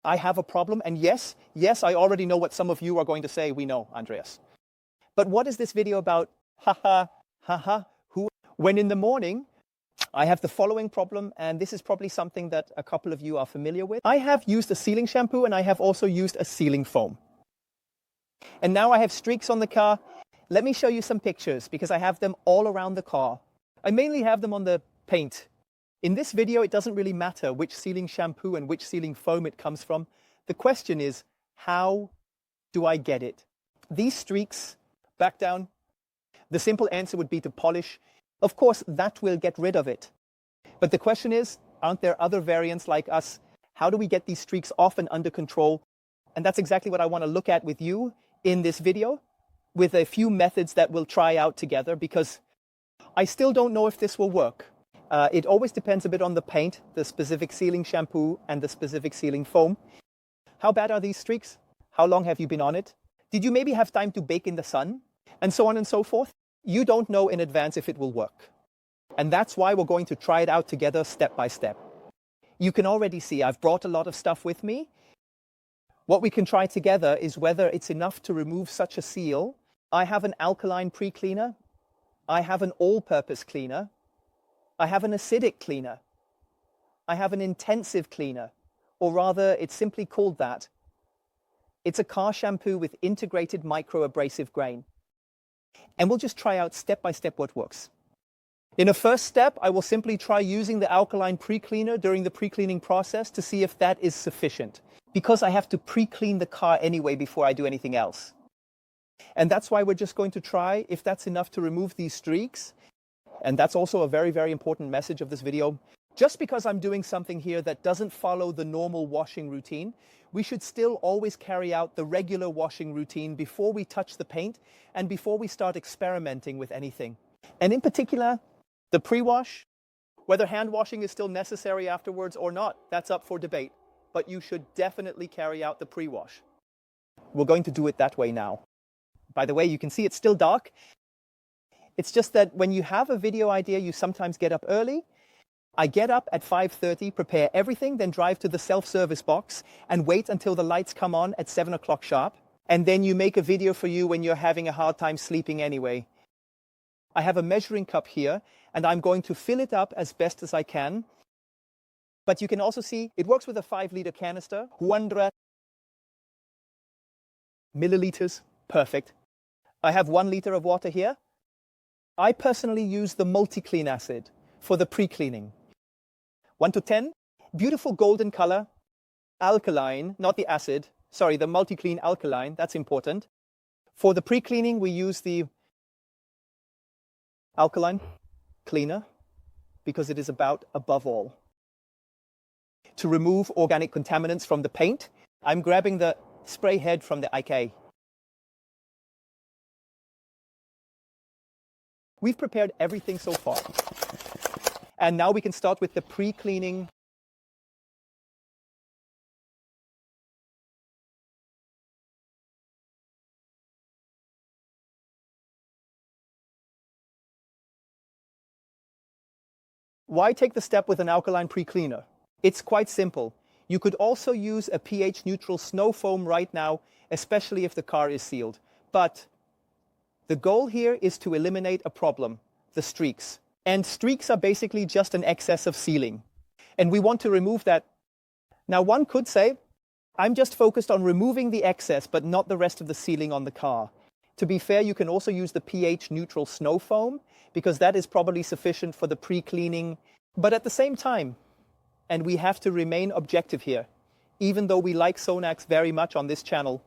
I have a problem. And yes, I already know what some of you are going to say. We know, Andreas. But what is this video about? When in the morning, I have the following problem, and this is probably something that a couple of you are familiar with. I have used a sealing shampoo, and I have also used a sealing foam. And now I have streaks on the car. Let me show you some pictures, because I have them all around the car. I mainly have them on the paint. In this video, it doesn't really matter which sealing shampoo and which sealing foam it comes from. The question is, how do I get it? These streaks, back down. The simple answer would be to polish. Of course, that will get rid of it. But the question is, aren't there other variants like us? How do we get these streaks off and under control? And that's exactly what I want to look at with you in this video, with a few methods that we'll try out together, because I still don't know if this will work. It always depends a bit on the paint, the specific sealing shampoo, and the specific sealing foam. How bad are these streaks? How long have you been on it? Did you maybe have time to bake in the sun? And so on and so forth. You don't know in advance if it will work. And that's why we're going to try it out together step by step. You can already see I've brought a lot of stuff with me. What we can try together is whether it's enough to remove such a seal. I have an alkaline pre-cleaner. I have an all-purpose cleaner. I have an acidic cleaner. I have an intensive cleaner, or rather, it's simply called that. It's a car shampoo with integrated micro-abrasive grain. And we'll just try out step by step what works. In a first step, I will simply try using the alkaline pre-cleaner during the pre-cleaning process to see if that is sufficient, because I have to pre-clean the car anyway before I do anything else. And that's why we're just going to try if that's enough to remove these streaks. And that's also a very, very important message of this video. Just because I'm doing something here that doesn't follow the normal washing routine, we should still always carry out the regular washing routine before we touch the paint and before we start experimenting with anything. And in particular, the pre-wash, whether hand washing is still necessary afterwards or not, that's up for debate. But you should definitely carry out the pre-wash. We're going to do it that way now. By the way, you can see it's still dark. It's just that when you have a video idea, you sometimes get up early. I get up at 5:30, prepare everything, then drive to the self-service box and wait until the lights come on at 7 o'clock sharp. And then you make a video for you when you're having a hard time sleeping anyway. I have a measuring cup here, and I'm going to fill it up as best as I can. But you can also see it works with a 5-liter canister, 100 milliliters, perfect. I have 1 liter of water here. I personally use the multi-clean acid for the pre-cleaning. 1 to 10, beautiful golden color, alkaline, not the acid, sorry, the multi-clean alkaline, that's important. For the pre-cleaning, we use the alkaline cleaner because it is about above all to remove organic contaminants from the paint. I'm grabbing the spray head from the IK. We've prepared everything so far. And now we can start with the pre-cleaning. Why take the step with an alkaline pre-cleaner? It's quite simple. You could also use a pH-neutral snow foam right now, especially if the car is sealed. But the goal here is to eliminate a problem, the streaks. And streaks are basically just an excess of sealing. And we want to remove that. Now, one could say, I'm just focused on removing the excess, but not the rest of the sealing on the car. To be fair, you can also use the pH-neutral snow foam, because that is probably sufficient for the pre-cleaning. But at the same time, and we have to remain objective here, even though we like Sonax very much on this channel,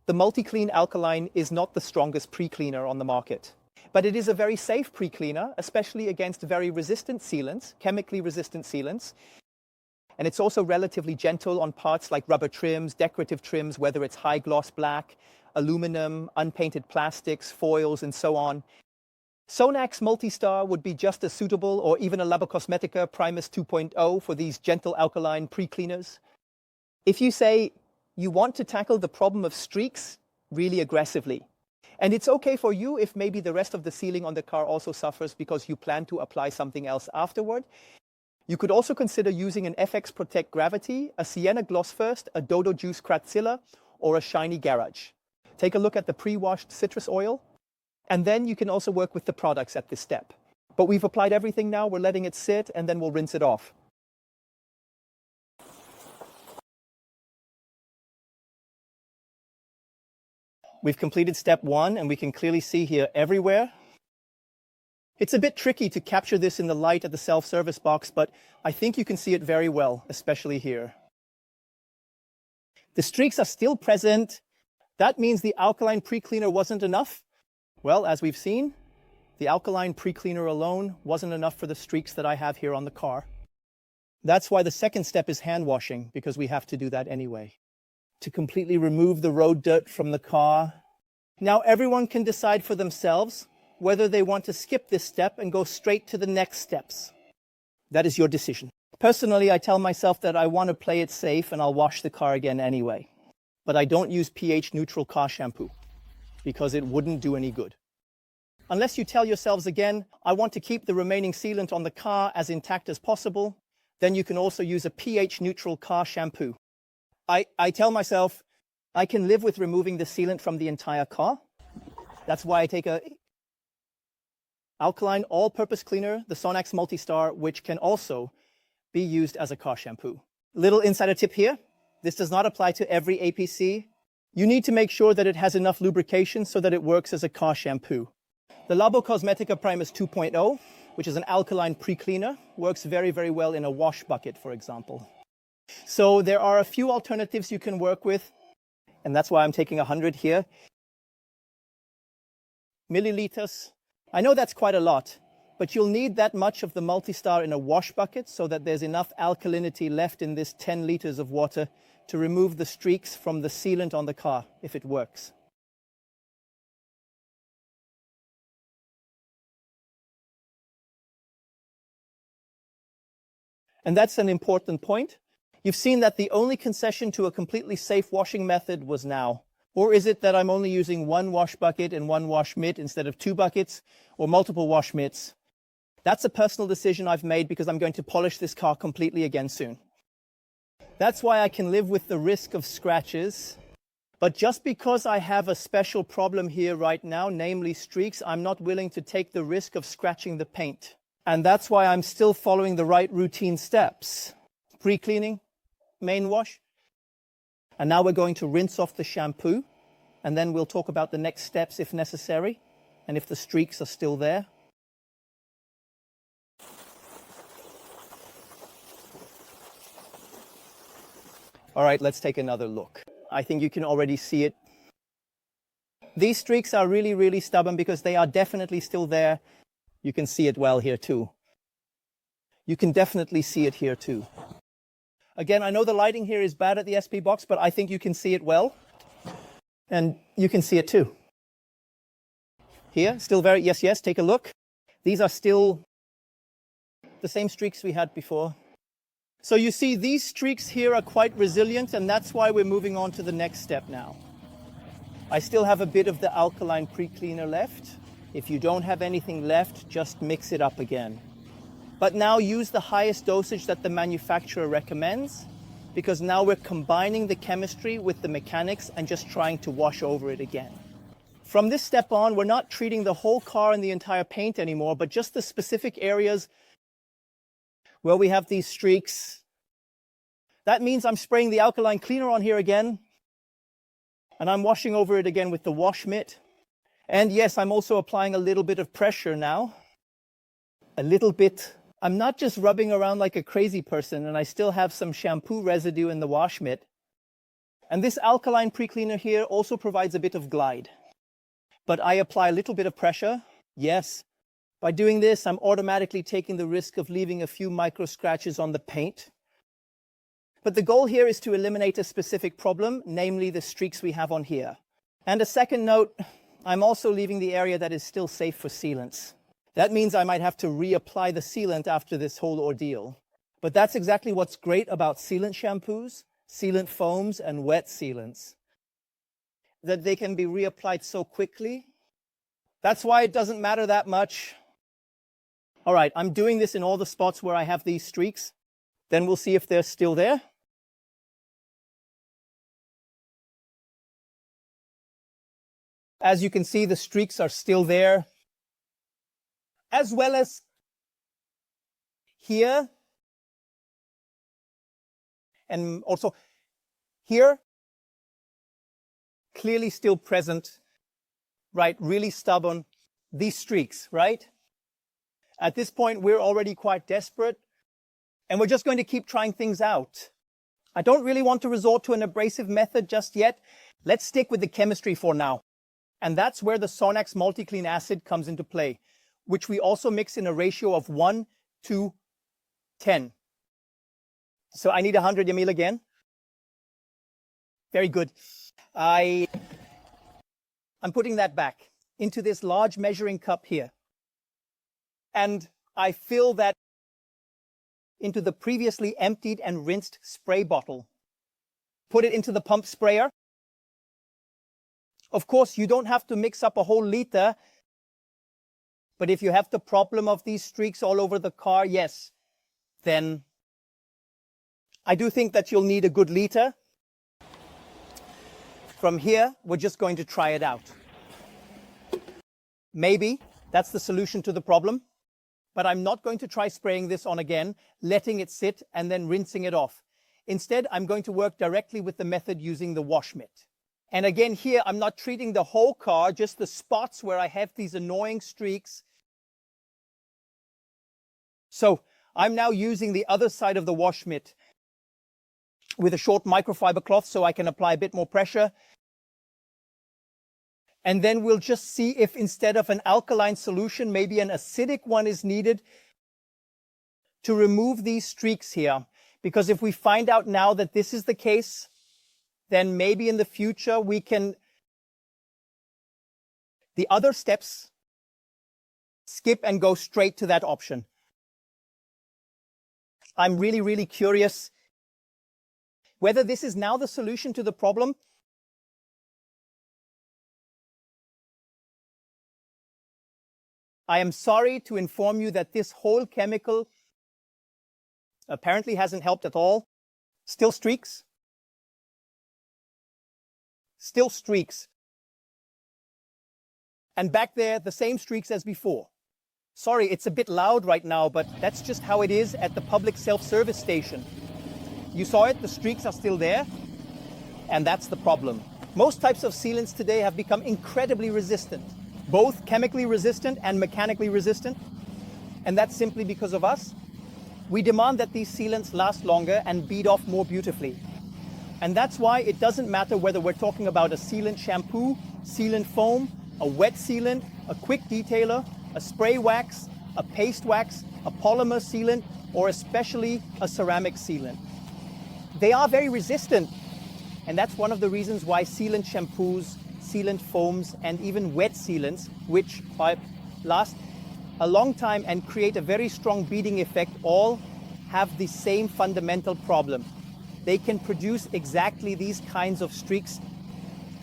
the multi-clean alkaline is not the strongest pre-cleaner on the market. But it is a very safe pre-cleaner, especially against very resistant sealants, chemically resistant sealants. And it's also relatively gentle on parts like rubber trims, decorative trims, whether it's high gloss black, aluminum, unpainted plastics, foils, and so on. Sonax Multistar would be just as suitable, or even a Labocosmetica Primus 2.0 for these gentle alkaline pre-cleaners. If you say you want to tackle the problem of streaks really aggressively, and it's okay for you if maybe the rest of the sealing on the car also suffers because you plan to apply something else afterward, You could also consider using an FX Protect Gravity, a Sienna Gloss First, a Dodo Juice Kratzilla, or a Shiny Garage. Take a look at the pre-washed citrus oil, and then you can also work with the products at this step. But we've applied everything now, we're letting it sit, and then we'll rinse it off. We've completed step 1, and we can clearly see here everywhere. It's a bit tricky to capture this in the light at the self-service box, but I think you can see it very well, especially here. The streaks are still present. That means the alkaline pre-cleaner wasn't enough. Well, as we've seen, the alkaline pre-cleaner alone wasn't enough for the streaks that I have here on the car. That's why the second step is hand washing, because we have to do that anyway, to completely remove the road dirt from the car. Now everyone can decide for themselves whether they want to skip this step and go straight to the next steps. That is your decision. Personally, I tell myself that I want to play it safe and I'll wash the car again anyway. But I don't use pH-neutral car shampoo because it wouldn't do any good. Unless you tell yourselves again, I want to keep the remaining sealant on the car as intact as possible, then you can also use a pH-neutral car shampoo. I tell myself, I can live with removing the sealant from the entire car. That's why I take a Alkaline all-purpose cleaner, the Sonax Multistar, which can also be used as a car shampoo. Little insider tip here. This does not apply to every APC. You need to make sure that it has enough lubrication so that it works as a car shampoo. The Labo Cosmetica Primus 2.0, which is an alkaline pre-cleaner, works very, very well in a wash bucket, for example. So there are a few alternatives you can work with, and that's why I'm taking 100 here. Milliliters. I know that's quite a lot, but you'll need that much of the Multistar in a wash bucket so that there's enough alkalinity left in this 10 liters of water to remove the streaks from the sealant on the car, if it works. And that's an important point. You've seen that the only concession to a completely safe washing method was now. Or is it that I'm only using one wash bucket and one wash mitt instead of 2 buckets or multiple wash mitts? That's a personal decision I've made because I'm going to polish this car completely again soon. That's why I can live with the risk of scratches. But just because I have a special problem here right now, namely streaks, I'm not willing to take the risk of scratching the paint. And that's why I'm still following the right routine steps. Pre-cleaning, main wash. And now we're going to rinse off the shampoo, and then we'll talk about the next steps if necessary, and if the streaks are still there. All right, let's take another look. I think you can already see it. These streaks are really, really stubborn because they are definitely still there. You can see it well here too. You can definitely see it here too. Again, I know the lighting here is bad at the SP box, but I think you can see it well. And you can see it too. Here, still very, yes, take a look. These are still the same streaks we had before. So you see, these streaks here are quite resilient, and that's why we're moving on to the next step now. I still have a bit of the alkaline pre-cleaner left. If you don't have anything left, just mix it up again. But now use the highest dosage that the manufacturer recommends, because now we're combining the chemistry with the mechanics and just trying to wash over it again. From this step on, we're not treating the whole car and the entire paint anymore, but just the specific areas where we have these streaks. That means I'm spraying the alkaline cleaner on here again, and I'm washing over it again with the wash mitt. And yes, I'm also applying a little bit of pressure now. A little bit. I'm not just rubbing around like a crazy person, and I still have some shampoo residue in the wash mitt. And this alkaline pre-cleaner here also provides a bit of glide. But I apply a little bit of pressure. Yes. By doing this, I'm automatically taking the risk of leaving a few micro scratches on the paint. But the goal here is to eliminate a specific problem, namely the streaks we have on here. And a second note, I'm also leaving the area that is still safe for sealants. That means I might have to reapply the sealant after this whole ordeal. But that's exactly what's great about sealant shampoos, sealant foams, and wet sealants. That they can be reapplied so quickly. That's why it doesn't matter that much All right, I'm doing this in all the spots where I have these streaks. Then we'll see if they're still there. As you can see, the streaks are still there, as well as here, and also here, clearly still present, right? Really stubborn, these streaks, right? At this point, we're already quite desperate, and we're just going to keep trying things out. I don't really want to resort to an abrasive method just yet. Let's stick with the chemistry for now. And that's where the Sonax multi-clean acid comes into play, which we also mix in a ratio of 1 to 10. So I need 100 ml again. Very good. I'm putting that back into this large measuring cup here. And I fill that into the previously emptied and rinsed spray bottle. Put it into the pump sprayer. Of course, you don't have to mix up a whole liter, but if you have the problem of these streaks all over the car, yes, then I do think that you'll need a good liter. From here, we're just going to try it out. Maybe that's the solution to the problem, but I'm not going to try spraying this on again, letting it sit and then rinsing it off. Instead, I'm going to work directly with the method using the wash mitt. And again, here, I'm not treating the whole car, just the spots where I have these annoying streaks. So I'm now using the other side of the wash mitt with a short microfiber cloth so I can apply a bit more pressure. And then we'll just see if instead of an alkaline solution, maybe an acidic one is needed to remove these streaks here. Because if we find out now that this is the case, then maybe in the future we can, the other steps, skip and go straight to that option. I'm really, really curious whether this is now the solution to the problem. I am sorry to inform you that this whole chemical apparently hasn't helped at all. Still streaks. Still streaks. And back there, the same streaks as before. Sorry, it's a bit loud right now, but that's just how it is at the public self-service station. You saw it, the streaks are still there, and that's the problem. Most types of sealants today have become incredibly resistant, both chemically resistant and mechanically resistant, and that's simply because of us. We demand that these sealants last longer and bead off more beautifully. And that's why it doesn't matter whether we're talking about a sealant shampoo, sealant foam, a wet sealant, a quick detailer, a spray wax, a paste wax, a polymer sealant, or especially a ceramic sealant. They are very resistant, and that's one of the reasons why sealant shampoos, sealant foams, and even wet sealants, which last a long time and create a very strong beading effect, all have the same fundamental problem. They can produce exactly these kinds of streaks,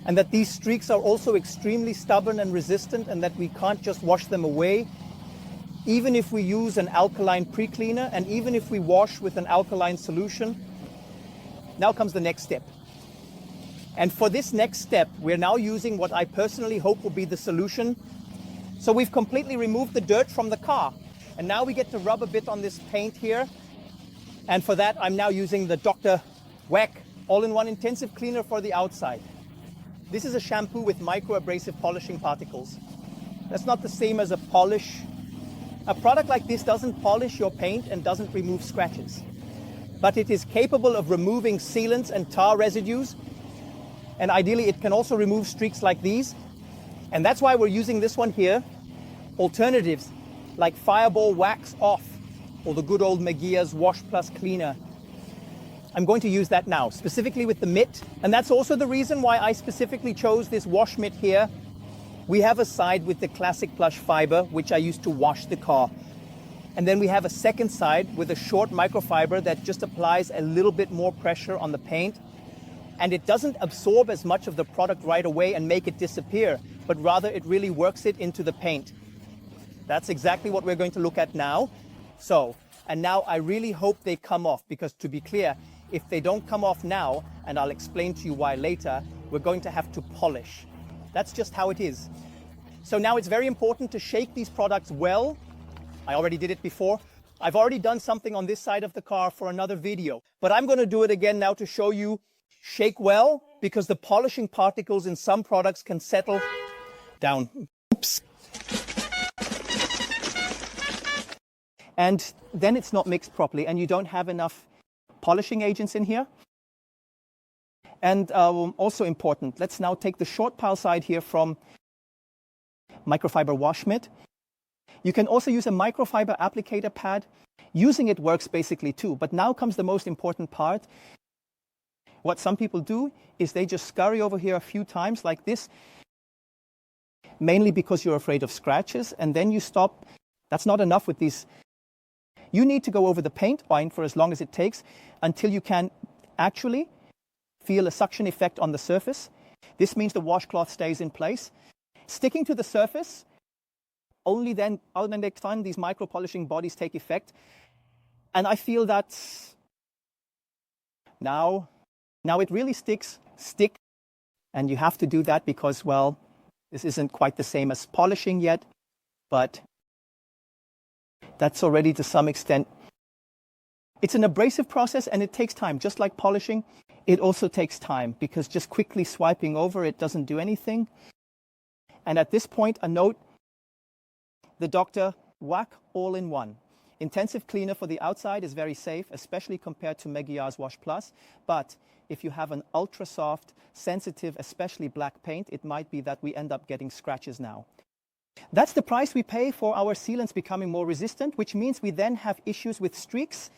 and that these streaks are also extremely stubborn and resistant, and that we can't just wash them away. Even if we use an alkaline pre-cleaner, and even if we wash with an alkaline solution. Now comes the next step. And for this next step, we're now using what I personally hope will be the solution. So we've completely removed the dirt from the car, and now we get to rub a bit on this paint here. And for that, I'm now using the Dr. Wack all-in-one intensive cleaner for the outside. This is a shampoo with micro-abrasive polishing particles. That's not the same as a polish. A product like this doesn't polish your paint and doesn't remove scratches, but it is capable of removing sealants and tar residues, and ideally it can also remove streaks like these. And that's why we're using this one here. Alternatives like Fireball Wax Off or the good old Meguiar's Wash Plus Cleaner. I'm going to use that now, specifically with the mitt. And that's also the reason why I specifically chose this wash mitt here. We have a side with the classic plush fiber, which I used to wash the car. And then we have a second side with a short microfiber that just applies a little bit more pressure on the paint. And it doesn't absorb as much of the product right away and make it disappear, but rather it really works it into the paint. That's exactly what we're going to look at now. So, and now I really hope they come off, because to be clear, if they don't come off now, and I'll explain to you why later, we're going to have to polish. That's just how it is. So now it's very important to shake these products well. I already did it before. I've already done something on this side of the car for another video, but I'm going to do it again now to show you shake well, because the polishing particles in some products can settle down. Oops. And then it's not mixed properly, and you don't have enough polishing agents in here. And also important, let's now take the short pile side here from microfiber wash mitt. You can also use a microfiber applicator pad. Using it works basically too, but now comes the most important part. What some people do is they just scurry over here a few times like this, mainly because you're afraid of scratches, and then you stop. That's not enough with these. You need to go over the paint line for as long as it takes until you can actually feel a suction effect on the surface. This means the washcloth stays in place. Sticking to the surface, only then next time these micro polishing bodies take effect. And I feel that now it really sticks. And you have to do that because, well, this isn't quite the same as polishing yet, but that's already to some extent. It's an abrasive process and it takes time. Just like polishing, it also takes time, because just quickly swiping over it doesn't do anything. And at this point, a note, the Dr. Wack All-in-One. Intensive cleaner for the outside is very safe, especially compared to Meguiar's Wash Plus. But if you have an ultra soft, sensitive, especially black paint, it might be that we end up getting scratches now. That's the price we pay for our sealants becoming more resistant, which means we then have issues with streaks,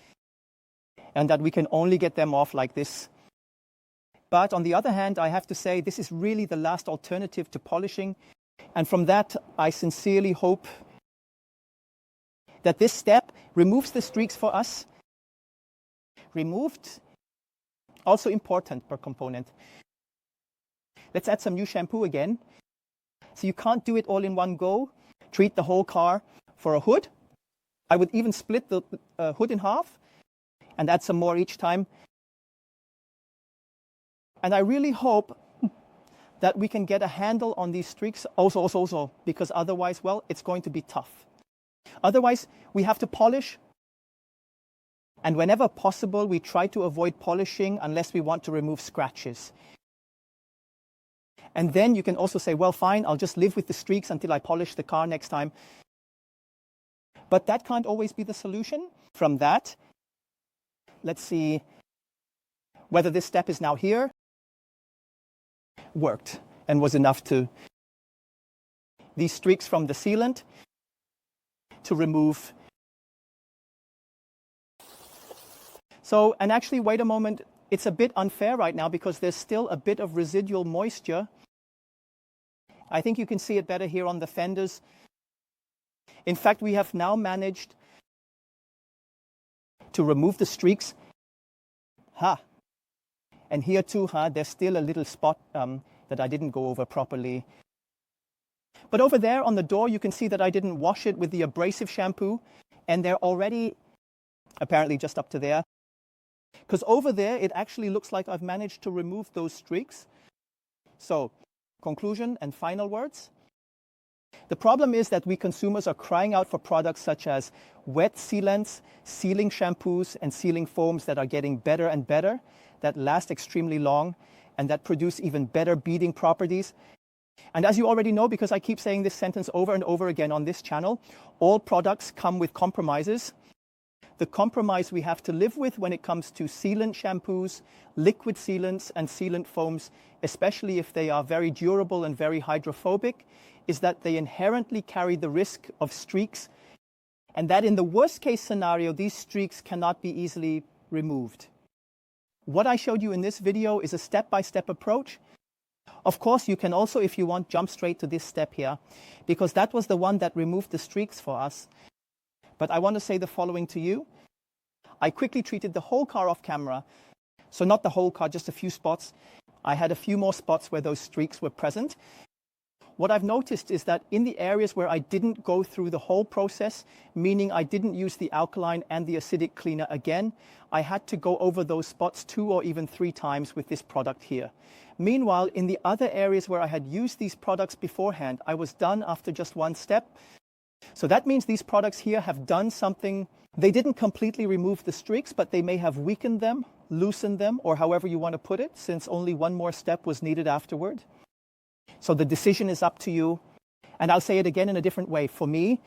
and that we can only get them off like this. But on the other hand, I have to say this is really the last alternative to polishing. And from that, I sincerely hope that this step removes the streaks for us. Removed, also important per component. Let's add some new shampoo again. So you can't do it all in one go. Treat the whole car for a hood. I would even split the hood in half and add some more each time. And I really hope that we can get a handle on these streaks also, because otherwise, well, it's going to be tough. Otherwise, we have to polish. And whenever possible, we try to avoid polishing unless we want to remove scratches. And then you can also say, well, fine, I'll just live with the streaks until I polish the car next time. But that can't always be the solution. From that, let's see whether this step is now here. Worked and was enough to these streaks from the sealant to remove. So, and actually, wait a moment, it's a bit unfair right now because there's still a bit of residual moisture. I think you can see it better here on the fenders. In fact, we have now managed to remove the streaks. And here too, there's still a little spot that I didn't go over properly. But over there on the door, you can see that I didn't wash it with the abrasive shampoo. And they're already apparently just up to there. Because over there, it actually looks like I've managed to remove those streaks. So, conclusion and final words. The problem is that we consumers are crying out for products such as wet sealants, sealing shampoos, and sealing foams that are getting better and better, that last extremely long, and that produce even better beading properties. And as you already know, because I keep saying this sentence over and over again on this channel, all products come with compromises. The compromise we have to live with when it comes to sealant shampoos, liquid sealants, and sealant foams, especially if they are very durable and very hydrophobic, is that they inherently carry the risk of streaks, and that in the worst case scenario, these streaks cannot be easily removed. What I showed you in this video is a step-by-step approach. Of course, you can also, if you want, jump straight to this step here, because that was the one that removed the streaks for us. But I want to say the following to you. I quickly treated the whole car off camera. So not the whole car, just a few spots. I had a few more spots where those streaks were present. what I've noticed is that in the areas where I didn't go through the whole process, meaning I didn't use the alkaline and the acidic cleaner again, I had to go over those spots 2 or even 3 times with this product here. Meanwhile, in the other areas where I had used these products beforehand, I was done after just 1 step. So that means these products here have done something. They didn't completely remove the streaks, but they may have weakened them, loosened them, or however you want to put it, since only 1 more step was needed afterward. So the decision is up to you. And I'll say it again in a different way. For me,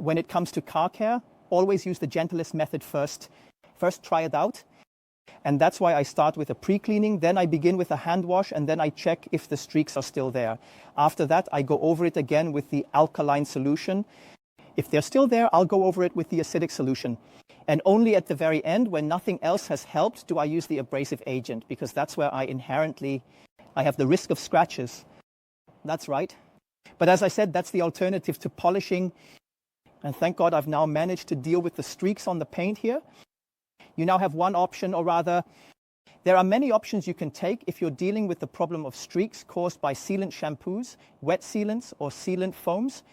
when it comes to car care, always use the gentlest method first. First, try it out. And that's why I start with a pre-cleaning, then I begin with a hand wash, and then I check if the streaks are still there. After that, I go over it again with the alkaline solution. If they're still there, I'll go over it with the acidic solution. And only at the very end, when nothing else has helped, do I use the abrasive agent, because that's where I have the risk of scratches. That's right. But as I said, that's the alternative to polishing. And thank God I've now managed to deal with the streaks on the paint here. You now have one option, or rather, there are many options you can take if you're dealing with the problem of streaks caused by sealant shampoos, wet sealants, or sealant foams.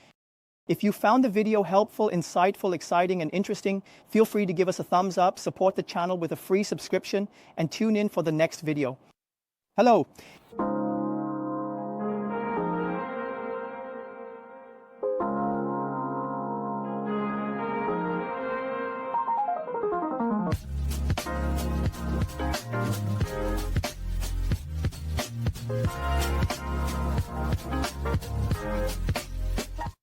If you found the video helpful, insightful, exciting, and interesting, feel free to give us a thumbs up, support the channel with a free subscription, and tune in for the next video. Hello.